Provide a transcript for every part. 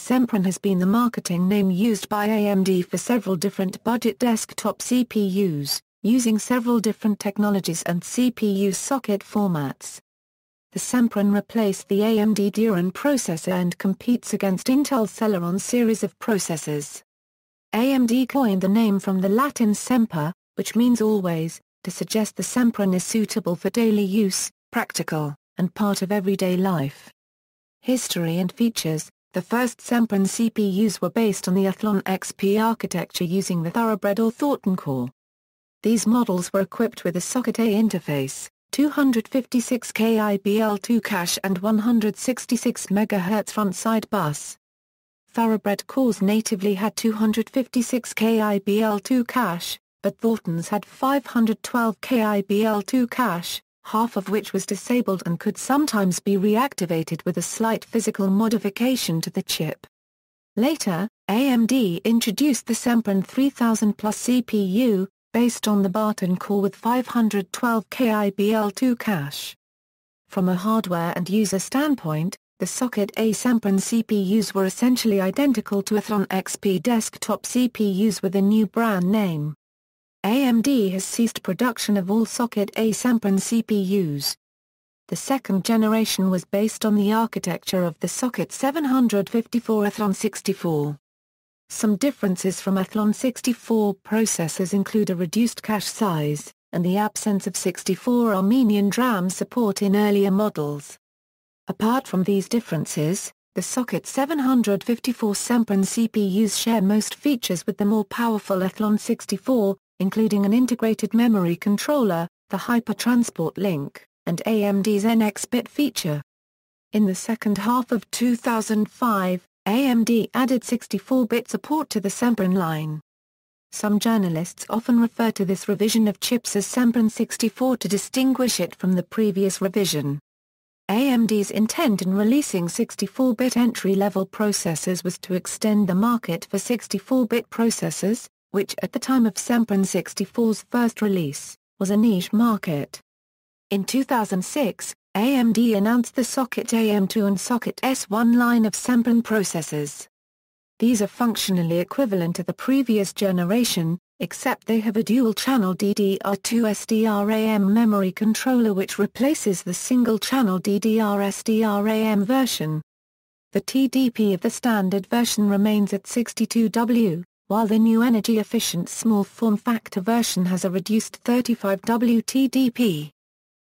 Sempron has been the marketing name used by AMD for several different budget desktop CPUs, using several different technologies and CPU socket formats. The Sempron replaced the AMD Duron processor and competes against Intel's Celeron series of processors. AMD coined the name from the Latin semper, which means always, to suggest the Sempron is suitable for daily use, practical, and part of everyday life. History and features. The first Sempron CPUs were based on the Athlon XP architecture using the Thoroughbred or Thornton core. These models were equipped with a socket A interface, 256 kbl2 cache and 166 MHz front-side bus. Thoroughbred cores natively had 256 kbl2 cache, but Thorntons had 512 kbl2 cache, half of which was disabled and could sometimes be reactivated with a slight physical modification to the chip. Later, AMD introduced the Sempron 3000 Plus CPU, based on the Barton core with 512 kbl2 cache. From a hardware and user standpoint, the Socket A Sempron CPUs were essentially identical to Athlon XP desktop CPUs with a new brand name. AMD has ceased production of all Socket A Sempron CPUs. The second generation was based on the architecture of the Socket 754 Athlon 64. Some differences from Athlon 64 processors include a reduced cache size, and the absence of 64 Armenian DRAM support in earlier models. Apart from these differences, the Socket 754 Sempron CPUs share most features with the more powerful Athlon 64, including an integrated memory controller, the Hyper-Transport Link, and AMD's NX-bit feature. In the second half of 2005, AMD added 64-bit support to the Sempron line. Some journalists often refer to this revision of chips as Sempron 64 to distinguish it from the previous revision. AMD's intent in releasing 64-bit entry-level processors was to extend the market for 64-bit processors, which at the time of Sempron 64's first release, was a niche market. In 2006, AMD announced the Socket AM2 and Socket S1 line of Sempron processors. These are functionally equivalent to the previous generation, except they have a dual-channel DDR2 SDRAM memory controller which replaces the single-channel DDR SDRAM version. The TDP of the standard version remains at 62W, while the new energy-efficient small form factor version has a reduced 35W TDP.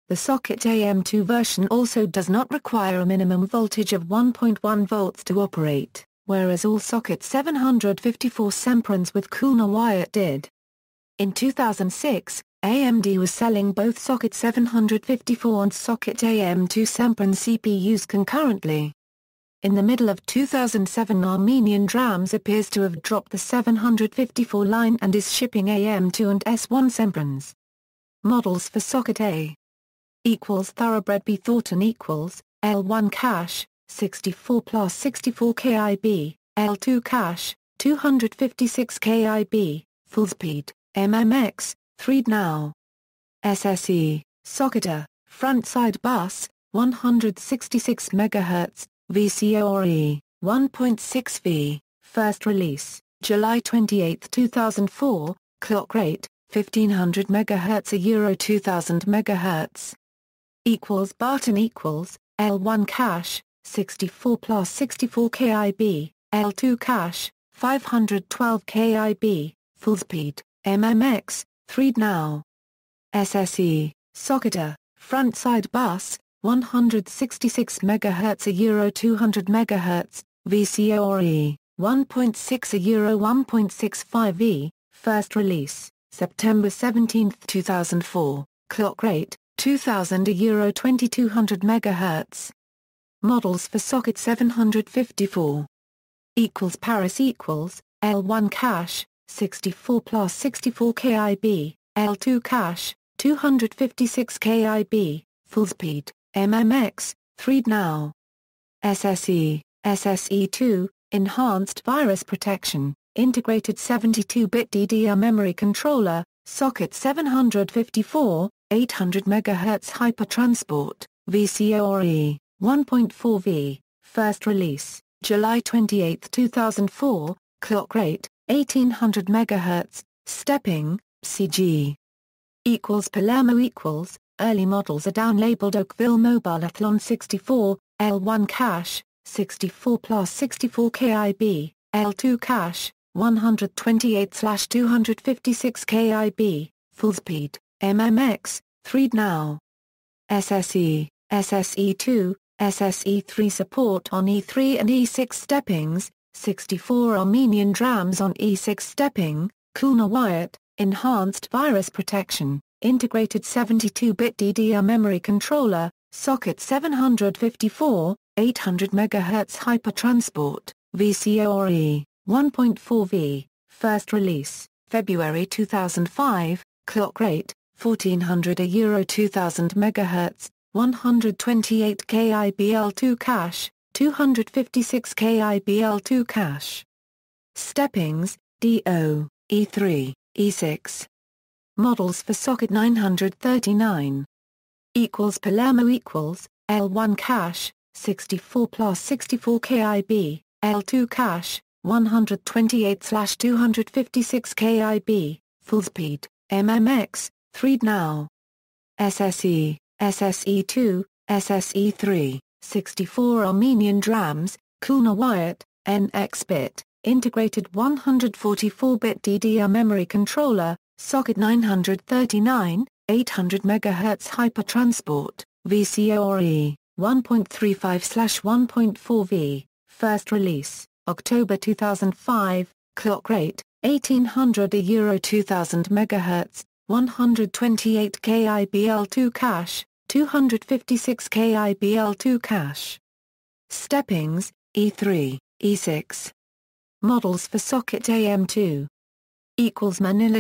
The Socket AM2 version also does not require a minimum voltage of 1.1 volts to operate, whereas all Socket 754 Semprons with Coolner Wyatt did. In 2006, AMD was selling both Socket 754 and Socket AM2 Sempron CPUs concurrently. In the middle of 2007, Armenian DRAMs appears to have dropped the 754 line and is shipping AM2 and S1 Semprons. Models for Socket A equals Thoroughbred B Thornton equals L1 cache 64 plus 64 KIB, L2 cache 256 KIB, full speed MMX 3 now. SSE Socket A front side bus 166 MHz VCORE 1.6V first release July 28, 2004 clock rate 1500 MHz a Euro 2000 MHz equals Barton equals L1 cache 64 plus 64 KIB, L2 cache 512 KIB, full speed MMX 3 now. SSE Socket A front side bus 166 MHz a Euro 200 MHz VCORE 1.6 a Euro 1.65V first release September 17, 2004 clock rate 2000 a Euro 2200 MHz. Models for Socket 754 equals Paris equals L1 cache 64 plus 64 KIB, L2 cache 256 KIB, full speed MMX 3 now. SSE SSE2 enhanced virus protection integrated 72-bit DDR memory controller Socket 754 800 MHz Hyper-Transport VCORE 1.4V first release July 28, 2004, clock rate, 1800 MHz, stepping, CG. Palermo early models are down-labeled Oakville Mobilethlon 64, L1 cache, 64 plus 64 KIB, L2 cache, 128/256 KIB, full speed, MMX, 3 now. SSE, SSE2, SSE3 support on E3 and E6 steppings, 64 Armenian drams on E6 stepping, Kuna Wyatt, enhanced virus protection, integrated 72-bit DDR memory controller, socket 754, 800 MHz hypertransport, VCORE, 1.4V, first release, February 2005, clock rate, 1400 Euro 2000 MHz, 128 KIBL2 cache, 256 KIBL2 cache. Steppings, DO, E3, E6. Models for socket 939. Palermo L1 cache, 64 plus 64 KIB, L2 cache, 128/256 KIB, full speed, MMX, 3 now. SSE, SSE2, SSE3, 64 Armenian drams, Kuna Wyatt, NX-bit, integrated 144-bit DDR memory controller, socket 939, 800 MHz hypertransport, VCORE, 1.35/1.4V, first release, October 2005, clock rate, 1800 Euro 2000 MHz, 128 KIBL2 cache, 256 KIBL2 cache. Steppings, E3, E6. Models for socket AM2. Manila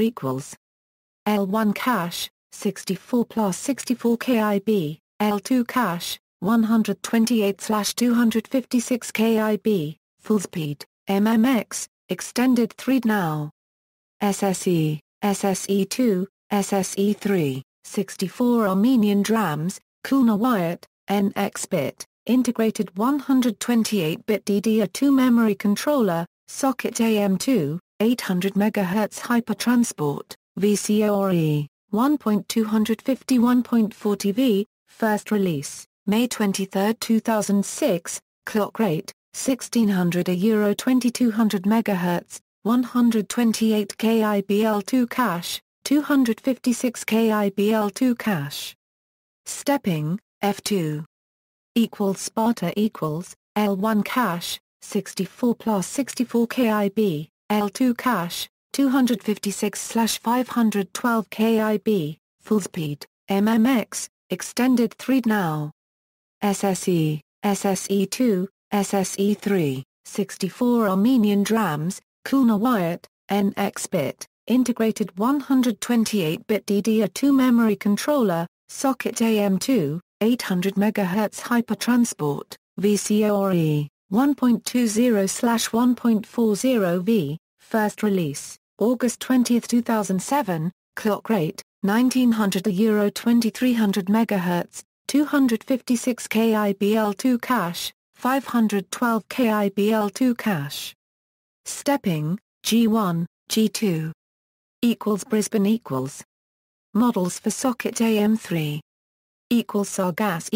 L1 cache, 64 plus 64 KIB, L2 cache, 128/256 KIB, full speed, MMX, extended 3 now. SSE, SSE2, SSE3, 64 Armenian drams, Kuna Wyatt, NX-bit, integrated 128-bit DDR2 memory controller, socket AM2, 800 MHz hypertransport, VCORE, 1.250/1.40V, first release, May 23, 2006, clock rate, 1600 Euro 2200 MHz, 128 KIBL2 cache, 256 KIBL2 cache. Stepping, F2. Sparta L1 cache, 64 plus 64 KIB, L2 cache, 256/512 KIB, full speed, MMX, extended 3 now. SSE, SSE2, SSE3, 64 Armenian drams, Kuna Wyatt, NX-bit, integrated 128-bit DDR2 memory controller, socket AM2, 800 MHz hypertransport, VCORE, 1.20/1.40V, first release, August 20, 2007, clock rate, 1900 Euro 2300 MHz, 256 KIBL2 cache, 512 KIBL2 cache. Stepping, G1, G2. Brisbane . Models for socket AM3. Sargass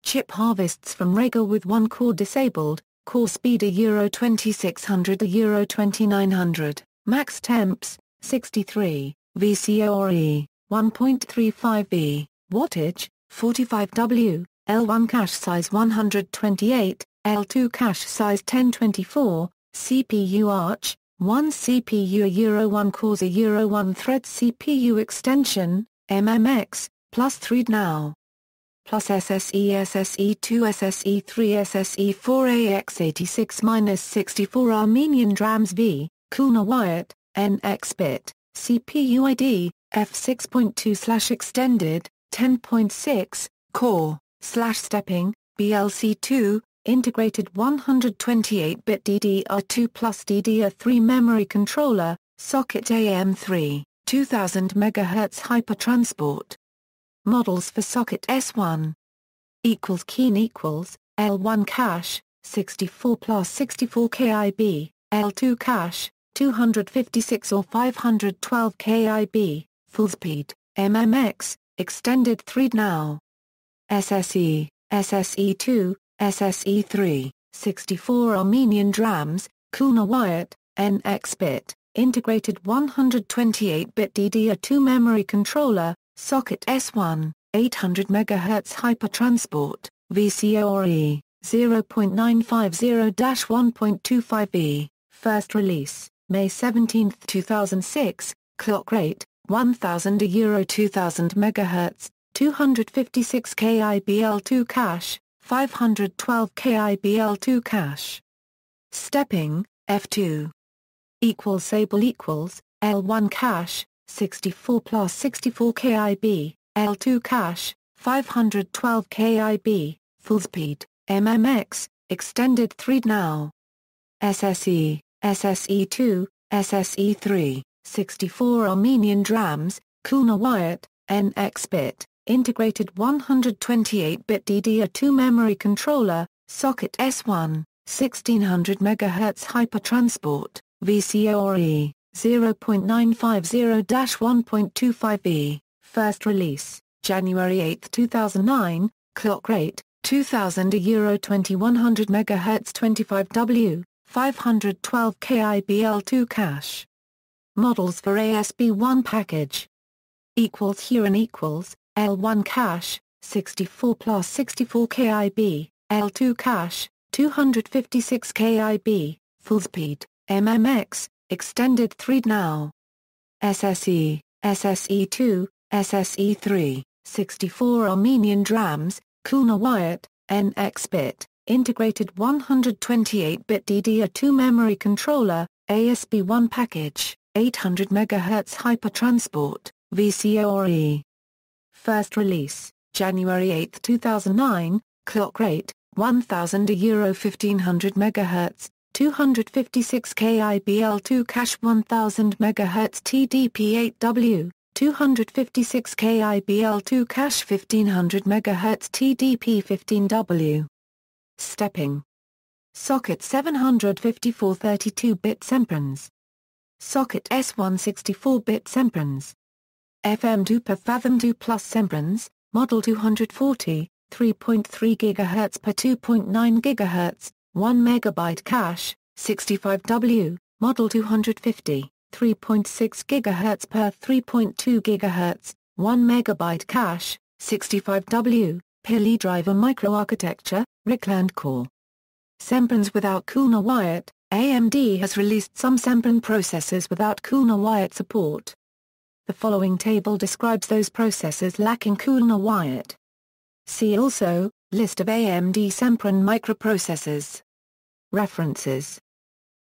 chip harvests from Regal with 1 core disabled, core speed Euro 2600 Euro 2900, max temps, 63, VCORE, 1.35V, wattage, 45W, L1 cache size 128, L2 cache size 1024, CPU arch, 1 CPU Euro 1 cores Euro 1 thread CPU extension, MMX, plus 3 now. Plus SSE SSE2 SSE3 SSE4 AX86-64 Armenian drams V, Kuna Wyatt, NX-bit, CPU ID, F6.2/extended, 10.6, core/stepping, BLC2, integrated 128-bit DDR2 plus DDR3 memory controller, socket AM3, 2000 MHz hypertransport. Models for socket S1. Keen L1 cache, 64 plus 64 kib, L2 cache, 256 or 512 kib, full speed, MMX, extended thread now. SSE, SSE2, SSE3, 64 Armenian DRAMs, Kulna Wyatt, NX bit, integrated 128-bit DDR2 memory controller, socket S1, 800 MHz hypertransport, VCORE, 0.950-1.25e, first release, May 17, 2006, clock rate, 1000 Euro 2000 MHz, 256 kib L2 cache, 512 kib L2 cache. Stepping, F2. Equals L1 cache, 64 plus 64 kib, L2 cache, 512 kib, full speed, MMX, extended thread now. SSE, SSE2, SSE3, 64 Armenian DRAMs, Kulna Wyatt, NX bit, integrated 128-bit DDR2 memory controller, socket S1, 1600 MHz hypertransport, VCORE, 0.950-1.25e, first release, January 8, 2009, clock rate, 2000 Euro 2100 MHz 25W, 512 kib L2 cache. Models for ASB1 package. L1 cache, 64 plus 64 kib, L2 cache, 256 kib, full speed, MMX, extended thread now. SSE, SSE2, SSE3, 64 Armenian DRAMs, Kulna Wyatt, NX bit, integrated 128-bit DDR2 memory controller, ASB1 package, 800 MHz hypertransport, VCORE. First release, January 8, 2009, clock rate, 1000 Euro 1500 MHz, 256 kib L2 cache 1000 MHz TDP8W, 256 kib L2 cache 1500 MHz TDP15W. Stepping. Socket 754 32-bit Semprons. Socket S1 64-bit Semprons. FM2 per Fathom 2 Plus Semprons, Model 240, 3.3 GHz per 2.9 GHz, 1 MB cache, 65W, Model 250, 3.6 GHz per 3.2 GHz, 1 MB cache, 65W, Pili driver microarchitecture, Rickland core. Semprons without Kulna Wyatt. AMD has released some Sempron processors without Kulna Wyatt support. The following table describes those processors lacking Kulna Wyatt. See also, List of AMD Sempron microprocessors. References.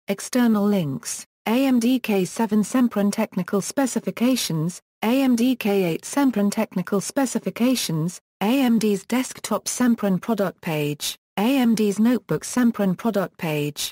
External links, AMD K7 Sempron Technical Specifications, AMD K8 Sempron Technical Specifications, AMD's Desktop Sempron Product Page, AMD's Notebook Sempron Product Page.